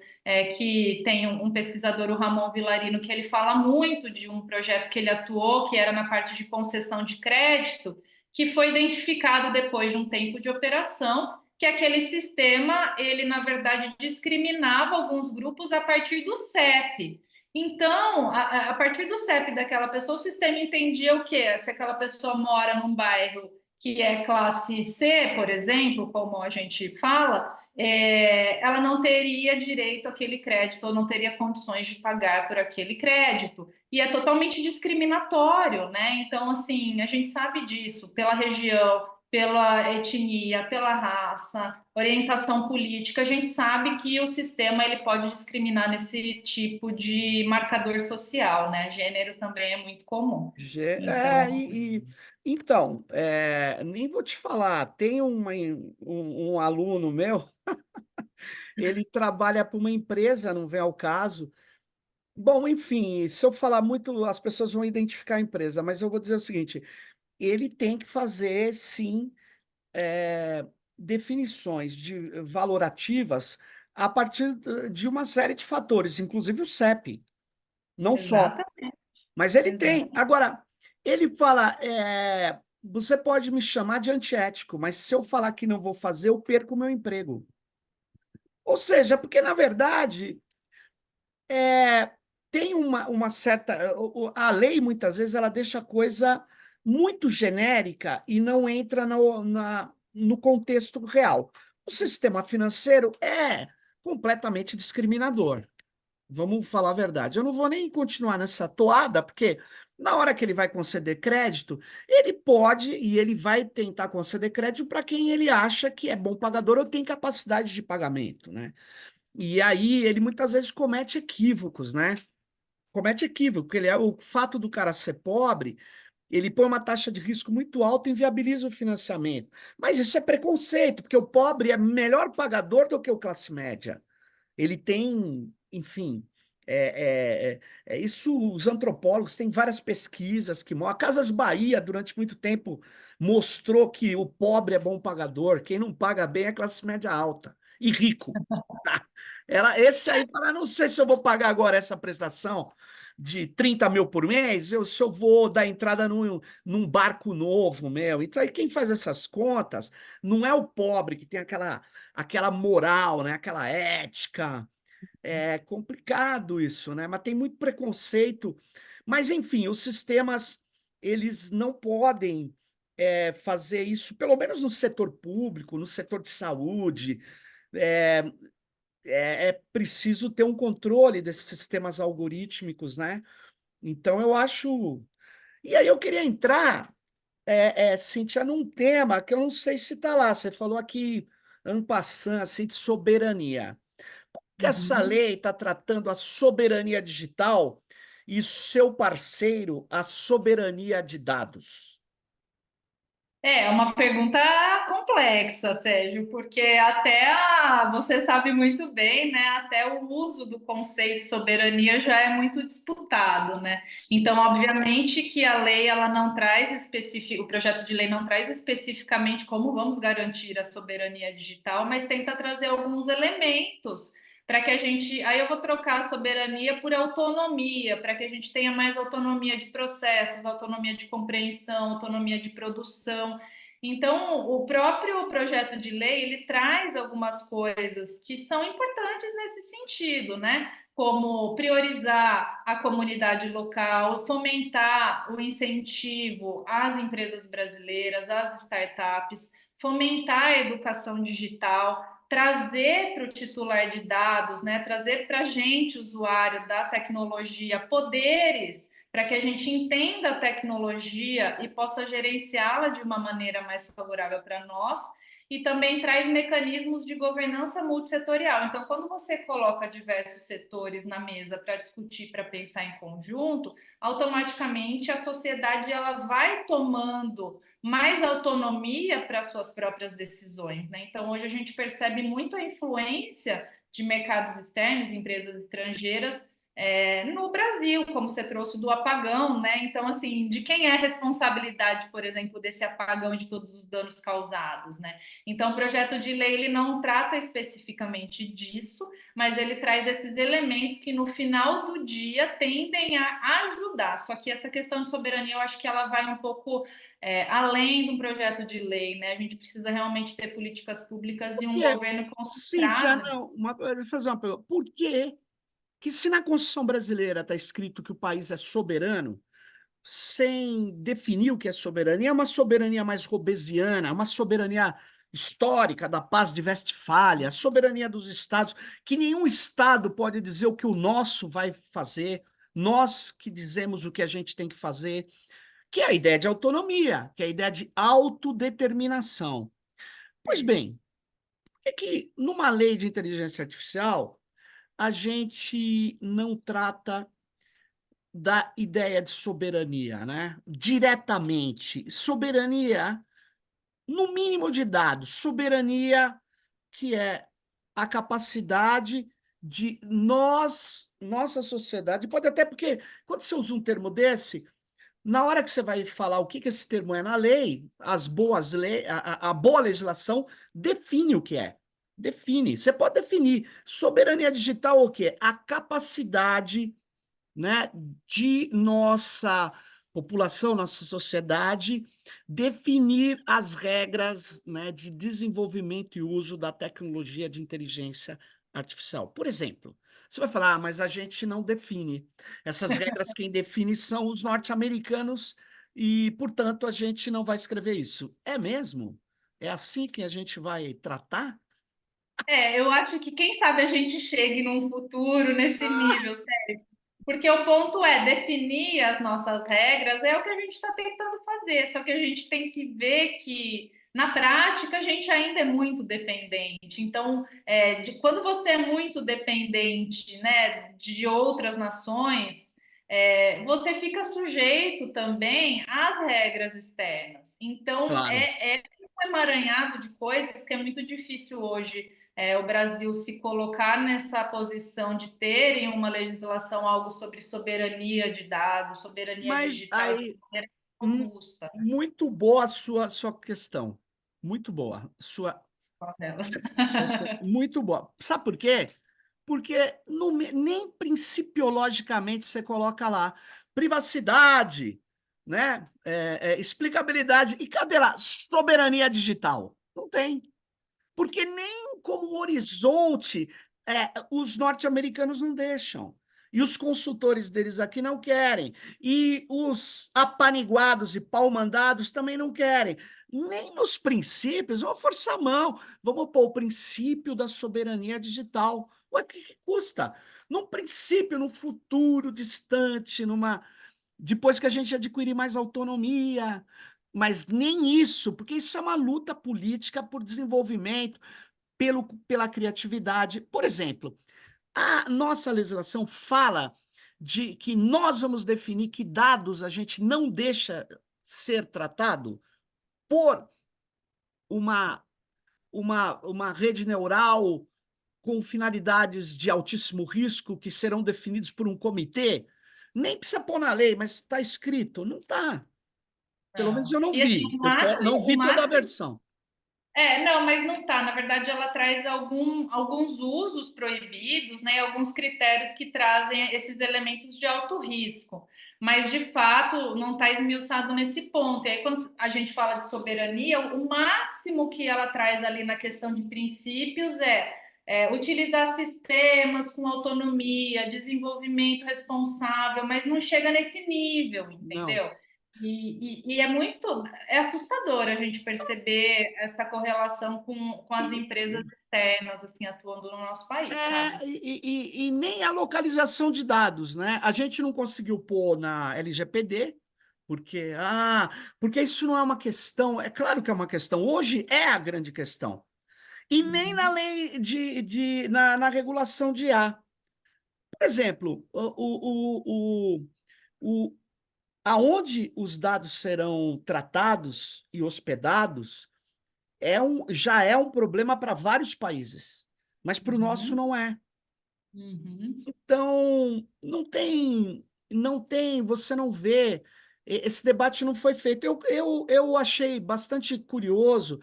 que tem um pesquisador, o Ramon Villarino, que ele fala muito de um projeto que ele atuou, que era na parte de concessão de crédito, que foi identificado depois de um tempo de operação que aquele sistema, ele na verdade discriminava alguns grupos a partir do CEP. Então, a partir do CEP daquela pessoa, o sistema entendia o quê? Se aquela pessoa mora num bairro que é classe C, por exemplo, como a gente fala, ela não teria direito àquele crédito ou não teria condições de pagar por aquele crédito. E é totalmente discriminatório, né? Então, assim, a gente sabe disso pela região, pela etnia, pela raça, orientação política, a gente sabe que o sistema ele pode discriminar nesse tipo de marcador social, né? Gênero também é muito comum. Então, Então, nem vou te falar, tem um aluno meu, ele trabalha para uma empresa, não vem ao caso. Bom, enfim, se eu falar muito, as pessoas vão identificar a empresa, mas eu vou dizer o seguinte: ele tem que fazer, sim, eh, definições valorativas a partir de uma série de fatores, inclusive o CEP, não só. exatamente, Mas ele tem. exatamente. Agora, ele fala: você pode me chamar de antiético, mas se eu falar que não vou fazer, eu perco o meu emprego. Ou seja, porque, na verdade, é, tem uma certa. A lei, muitas vezes, ela deixa a coisa muito genérica e não entra no contexto real. O sistema financeiro é completamente discriminador. Vamos falar a verdade. Eu não vou nem continuar nessa toada, porque na hora que ele vai conceder crédito, ele pode e ele vai tentar conceder crédito para quem ele acha que é bom pagador ou tem capacidade de pagamento, né? E aí ele muitas vezes comete equívocos, né? Comete equívoco, porque o fato do cara ser pobre, ele põe uma taxa de risco muito alta e inviabiliza o financiamento. Mas isso é preconceito, porque o pobre é melhor pagador do que o classe média. Ele tem, enfim, isso os antropólogos têm várias pesquisas que mostram. A Casas Bahia, durante muito tempo, mostrou que o pobre é bom pagador, quem não paga bem é classe média alta e rico. Esse aí fala: não sei se eu vou pagar agora essa prestação de 30 mil por mês, se eu vou dar entrada num barco novo, meu. Então, aí quem faz essas contas não é o pobre que tem aquela moral, né? Aquela ética. É complicado isso, né? Mas tem muito preconceito. Mas, enfim, os sistemas, eles não podem fazer isso, pelo menos no setor público, no setor de saúde. É, é preciso ter um controle desses sistemas algorítmicos, né? Então, eu acho. E aí eu queria entrar, Cíntia, num tema que eu não sei se está lá. Você falou aqui, en passant, assim, de soberania. Que essa Uhum. lei está tratando a soberania digital e seu parceiro a soberania de dados? É uma pergunta complexa, Sérgio, porque você sabe muito bem, né? Até o uso do conceito soberania já é muito disputado, né? Então, obviamente que a lei ela não traz o projeto de lei não traz especificamente como vamos garantir a soberania digital, mas tenta trazer alguns elementos para que a gente. Aí eu vou trocar a soberania por autonomia, para que a gente tenha mais autonomia de processos, autonomia de compreensão, autonomia de produção. Então, o próprio projeto de lei ele traz algumas coisas que são importantes nesse sentido, né? Como priorizar a comunidade local, fomentar o incentivo às empresas brasileiras, às startups, fomentar a educação digital, trazer para o titular de dados, né, trazer para a gente, usuário da tecnologia, poderes para que a gente entenda a tecnologia e possa gerenciá-la de uma maneira mais favorável para nós, e também traz mecanismos de governança multissetorial. Então, quando você coloca diversos setores na mesa para discutir, para pensar em conjunto, automaticamente a sociedade ela vai tomando mais autonomia para suas próprias decisões, né? Então, hoje a gente percebe muito a influência de mercados externos, empresas estrangeiras, no Brasil, como você trouxe do apagão, né? Então, assim, de quem é a responsabilidade, por exemplo, desse apagão e de todos os danos causados, né? Então, o projeto de lei ele não trata especificamente disso, mas ele traz esses elementos que no final do dia tendem a ajudar. Só que essa questão de soberania, eu acho que ela vai um pouco além do projeto de lei, né? A gente precisa realmente ter políticas públicas e um Porque, governo Cíntia, concentrado. não, vou fazer uma pergunta. Por que se na Constituição brasileira está escrito que o país é soberano, sem definir o que é soberania, é uma soberania mais robesiana, uma soberania histórica da Paz de Westfália, a soberania dos estados, que nenhum estado pode dizer o que o nosso vai fazer, nós que dizemos o que a gente tem que fazer, que é a ideia de autonomia, que é a ideia de autodeterminação. Pois bem, é que numa lei de inteligência artificial, a gente não trata da ideia de soberania, né? Diretamente. Soberania, no mínimo de dados, soberania que é a capacidade de nossa sociedade, pode até porque, quando você usa um termo desse, na hora que você vai falar o que que esse termo é na lei, as boas leis, a boa legislação define o que é. Define. Você pode definir. Soberania digital o quê? A capacidade, né, de nossa população, nossa sociedade, definir as regras, né, de desenvolvimento e uso da tecnologia de inteligência artificial. Por exemplo, você vai falar, mas a gente não define. Essas regras quem define são os norte-americanos e, portanto, a gente não vai escrever isso. É mesmo? É assim que a gente vai tratar? Eu acho que quem sabe a gente chegue num futuro nesse nível, sério. Porque o ponto é definir as nossas regras, é o que a gente está tentando fazer, só que a gente tem que ver que na prática a gente ainda é muito dependente. Então, quando você é muito dependente, né, de outras nações, você fica sujeito também às regras externas. Então, Claro. é um emaranhado de coisas que é muito difícil hoje o Brasil se colocar nessa posição de terem uma legislação, algo sobre soberania de dados, soberania Mas digital de aí, maneira hum, robusta. muito boa a sua questão. Muito boa. Muito boa. Sabe por quê? Porque nem principiologicamente você coloca lá privacidade, né? Explicabilidade. E cadê lá? Soberania digital. Não tem. Porque nem como horizonte os norte-americanos não deixam. E os consultores deles aqui não querem. E os apaniguados e pau-mandados também não querem. Nem nos princípios, vamos forçar a mão, vamos pôr o princípio da soberania digital. Ué, o que custa? Num princípio, num futuro distante, depois que a gente adquirir mais autonomia, mas nem isso, porque isso é uma luta política por desenvolvimento, pela criatividade. Por exemplo, a nossa legislação fala de que nós vamos definir que dados a gente não deixa ser tratado por uma, uma rede neural com finalidades de altíssimo risco que serão definidos por um comitê? Nem precisa pôr na lei, mas está escrito. Não está. Pelo menos Não. eu não E assim, vi. Eu não o vi toda a máximo. versão. Não, mas não tá. Na verdade, ela traz alguns usos proibidos, né? Alguns critérios que trazem esses elementos de alto risco. Mas, de fato, não está esmiuçado nesse ponto. E aí, quando a gente fala de soberania, o máximo que ela traz ali na questão de princípios é utilizar sistemas com autonomia, desenvolvimento responsável, mas não chega nesse nível, Não. entendeu? E é assustador a gente perceber essa correlação com as E, empresas externas assim atuando no nosso país, sabe? e nem a localização de dados, né? A gente não conseguiu pôr na LGPD, porque isso não é uma questão, é claro que é uma questão, hoje é a grande questão. E nem na Uhum, lei na regulação de IA. Por exemplo, o, aonde os dados serão tratados e hospedados já é um problema para vários países, mas para o nosso uhum, não é. uhum, Então, você não vê, esse debate não foi feito. Eu achei bastante curioso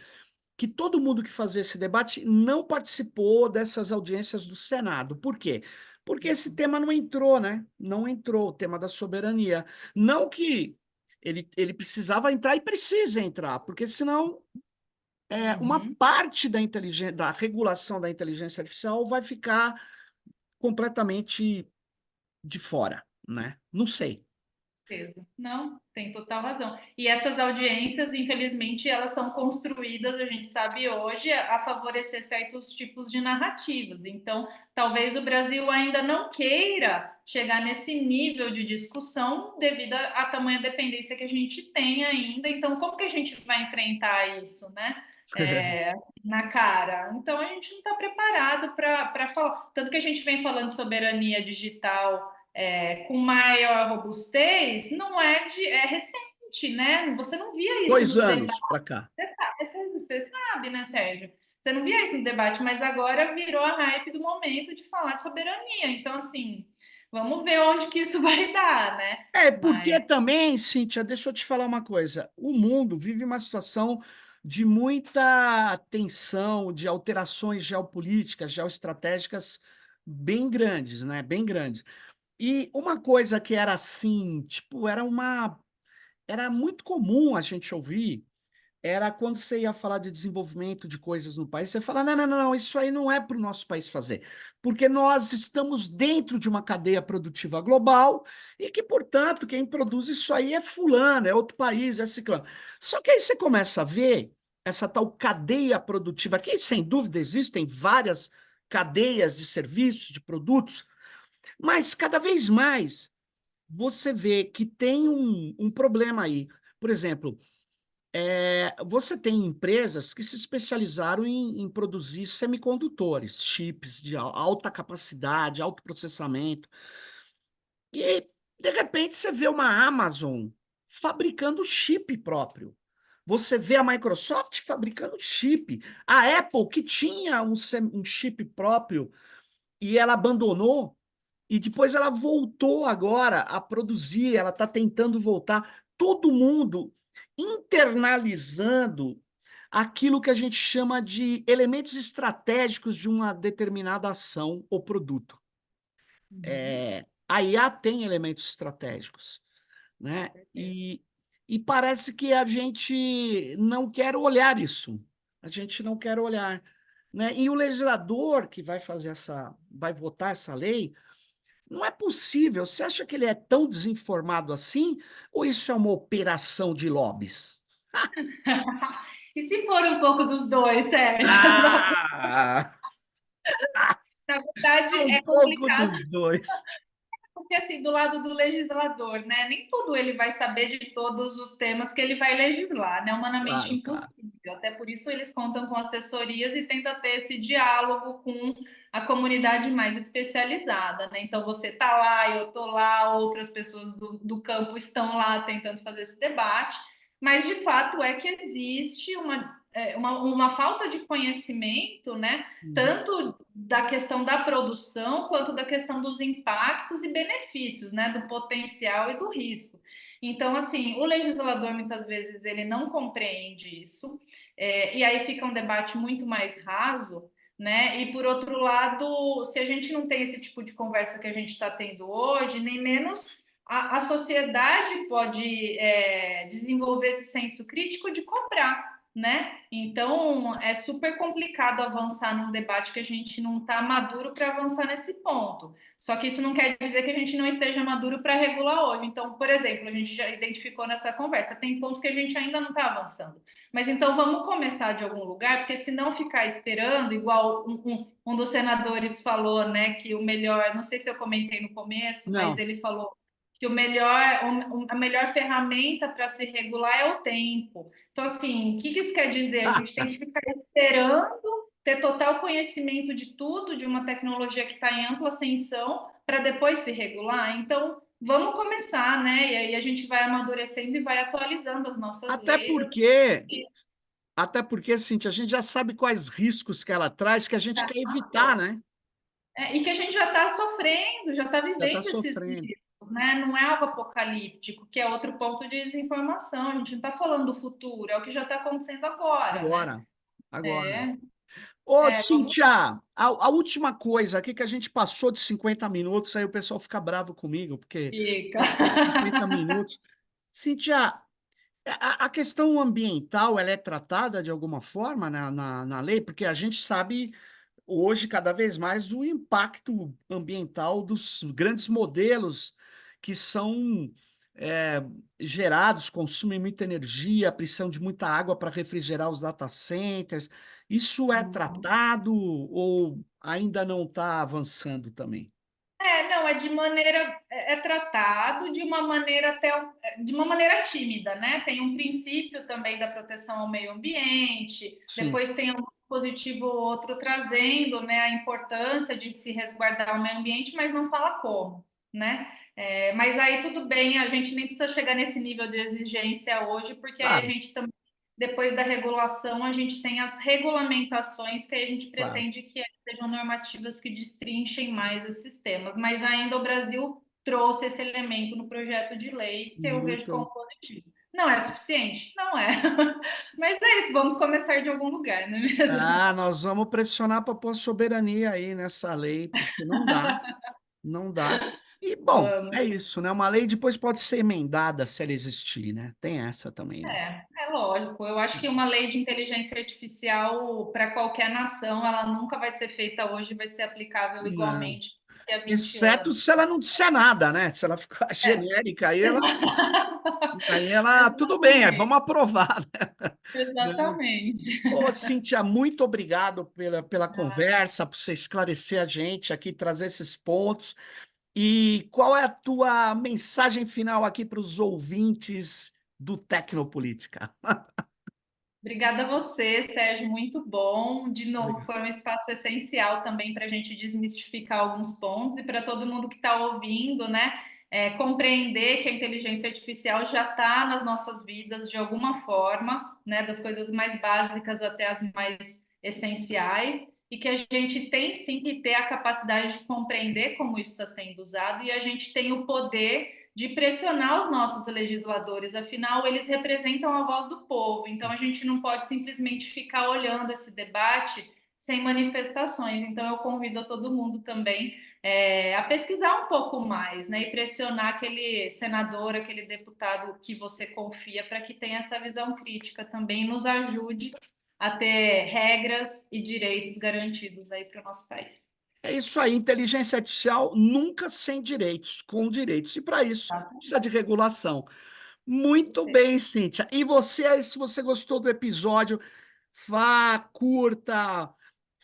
que todo mundo que fazia esse debate não participou dessas audiências do Senado. Por quê? Porque esse tema não entrou, né? Não entrou, o tema da soberania. Não que ele precisava entrar e precisa entrar, porque senão uma uhum. parte da regulação da inteligência artificial vai ficar completamente de fora, né? Não sei. Certeza. Não, tem total razão. E essas audiências, infelizmente, elas são construídas, a gente sabe hoje, a favorecer certos tipos de narrativas. Então, talvez o Brasil ainda não queira chegar nesse nível de discussão devido à tamanha dependência que a gente tem ainda. Então, como que a gente vai enfrentar isso, né? Na cara. Então, a gente não está preparado para falar. Tanto que a gente vem falando de soberania digital com maior robustez, é recente, né? Você não via isso Dois nos anos debates. para cá. Você sabe, né, Sérgio? Você não via isso no debate, mas agora virou a hype do momento de falar de soberania. Então, assim, vamos ver onde que isso vai dar, né? Porque Mas. também, Cíntia, deixa eu te falar uma coisa. O mundo vive uma situação de muita tensão, de alterações geopolíticas, geoestratégicas bem grandes, né? Bem grandes. E uma coisa que era assim, tipo, era muito comum a gente ouvir era quando você ia falar de desenvolvimento de coisas no país, você fala, não, não, não, não, isso aí não é para o nosso país fazer, porque nós estamos dentro de uma cadeia produtiva global e que, portanto, quem produz isso aí é fulano, é outro país, é ciclano. Só que aí você começa a ver essa tal cadeia produtiva, que sem dúvida existem várias cadeias de serviços, de produtos, mas cada vez mais você vê que tem um problema aí. Por exemplo, você tem empresas que se especializaram em produzir semicondutores, chips de alta capacidade, alto processamento. E, de repente, você vê uma Amazon fabricando chip próprio. Você vê a Microsoft fabricando chip. A Apple, que tinha um chip próprio e ela abandonou, e depois ela voltou agora a produzir, ela está tentando voltar. Todo mundo internalizando aquilo que a gente chama de elementos estratégicos de uma determinada ação ou produto. Uhum, A IA tem elementos estratégicos, com né? certeza. E parece que a gente não quer olhar isso. A gente não quer olhar, né? E o legislador que vai votar essa lei, não é possível. Você acha que ele é tão desinformado assim? Ou isso é uma operação de lobbies? E se for um pouco dos dois, Sérgio? Ah! Na verdade, Um é pouco complicado dos dois. que assim, do lado do legislador, né? Nem tudo ele vai saber de todos os temas que ele vai legislar, né? Humanamente Claro, claro. impossível. Até por isso eles contam com assessorias e tentam ter esse diálogo com a comunidade mais especializada, né? Então você tá lá, eu tô lá, outras pessoas do campo estão lá tentando fazer esse debate, mas de fato é que existe uma falta de conhecimento, né? Uhum. Tanto da questão da produção quanto da questão dos impactos e benefícios, né? Do potencial e do risco. Então, assim, o legislador muitas vezes ele não compreende isso, e aí fica um debate muito mais raso, né? E por outro lado, se a gente não tem esse tipo de conversa que a gente está tendo hoje, nem menos a sociedade pode desenvolver esse senso crítico de cobrar, né? Então é super complicado avançar num debate que a gente não está maduro para avançar nesse ponto. Só que isso não quer dizer que a gente não esteja maduro para regular hoje. Então, por exemplo, a gente já identificou nessa conversa, tem pontos que a gente ainda não está avançando. Mas então vamos começar de algum lugar, porque se não ficar esperando, igual um dos senadores falou, né, que o melhor, não sei se eu comentei no começo, mas Não. ele falou que a melhor ferramenta para se regular é o tempo. Então, assim, o que isso quer dizer? A gente tem que ficar esperando ter total conhecimento de tudo, de uma tecnologia que está em ampla ascensão, para depois se regular. Então, vamos começar, né? E aí a gente vai amadurecendo e vai atualizando as nossas Até leis. porque, até porque, Cintia, a gente já sabe quais riscos que ela traz que a gente quer evitar, né? E que a gente já está sofrendo, já está Já está vivendo esses sofrendo. riscos, né? Não é algo apocalíptico, que é outro ponto de desinformação. A gente não está falando do futuro, é o que já está acontecendo agora, né? Agora, agora. É, Ô, vamos Cíntia, a última coisa aqui que a gente passou de 50 minutos, aí o pessoal fica bravo comigo, porque ficar. tem que ter 50 minutos. Cíntia, a questão ambiental, ela é tratada de alguma forma na lei? Porque a gente sabe hoje, cada vez mais, o impacto ambiental dos grandes modelos que são é, gerados, consumem muita energia, precisam de muita água para refrigerar os data centers. Isso é tratado ou ainda não está avançando também? Não, é tratado de uma maneira de uma maneira tímida, né? Tem um princípio também da proteção ao meio ambiente, Sim, depois tem um dispositivo ou outro trazendo, né, a importância de se resguardar o meio ambiente, mas não fala como, né? Mas aí tudo bem, a gente nem precisa chegar nesse nível de exigência hoje, porque aí a claro, gente também, depois da regulação, a gente tem as regulamentações que aí a gente claro. pretende que sejam normativas que destrinchem mais esses temas, mas ainda o Brasil trouxe esse elemento no projeto de lei que eu vejo como Muito. positivo. Não é suficiente? Não é. Mas é isso, vamos começar de algum lugar, não é mesmo? Ah, nós vamos pressionar para pôr soberania aí nessa lei, porque não dá. Não dá. E, bom, é Vamos. isso, né? Uma lei depois pode ser emendada se ela existir, né? Tem essa também, né? É lógico. Eu acho que uma lei de inteligência artificial para qualquer nação, ela nunca vai ser feita hoje, vai ser aplicável Não. igualmente daqui a 20 Exceto anos. se ela não disser nada, né? Se ela ficar É. genérica, aí ela, tudo bem, vamos Exatamente. aprovar, né? Exatamente. Ô, Cíntia, muito obrigado pela conversa, por você esclarecer a gente aqui, trazer esses pontos. E qual é a tua mensagem final aqui para os ouvintes do Tecnopolítica? Obrigada a você, Sérgio, muito bom. De novo, Obrigado. foi um espaço essencial também para a gente desmistificar alguns pontos e para todo mundo que está ouvindo, né? Compreender que a inteligência artificial já está nas nossas vidas de alguma forma, né? Das coisas mais básicas até as mais essenciais, e que a gente tem sim que ter a capacidade de compreender como isso está sendo usado, e a gente tem o poder de pressionar os nossos legisladores, afinal, eles representam a voz do povo, então a gente não pode simplesmente ficar olhando esse debate sem manifestações. Então, eu convido a todo mundo também a pesquisar um pouco mais, né, e pressionar aquele senador, aquele deputado que você confia para que tenha essa visão crítica também e nos ajude a ter regras e direitos garantidos aí para o nosso país. É isso aí, inteligência artificial nunca sem direitos, com direitos. E para isso, Tá? precisa de regulação. Muito bem, Cíntia. E você, se você gostou do episódio, vá, curta,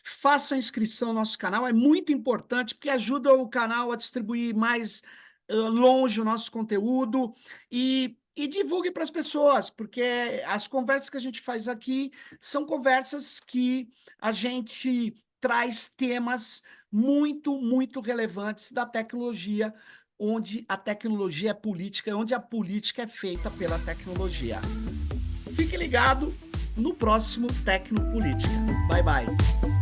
faça inscrição no nosso canal. É muito importante, porque ajuda o canal a distribuir mais longe o nosso conteúdo e divulgue para as pessoas, porque as conversas que a gente faz aqui são conversas que a gente traz temas muito, muito relevantes da tecnologia, onde a tecnologia é política, onde a política é feita pela tecnologia. Fique ligado no próximo Tecnopolítica. Bye, bye.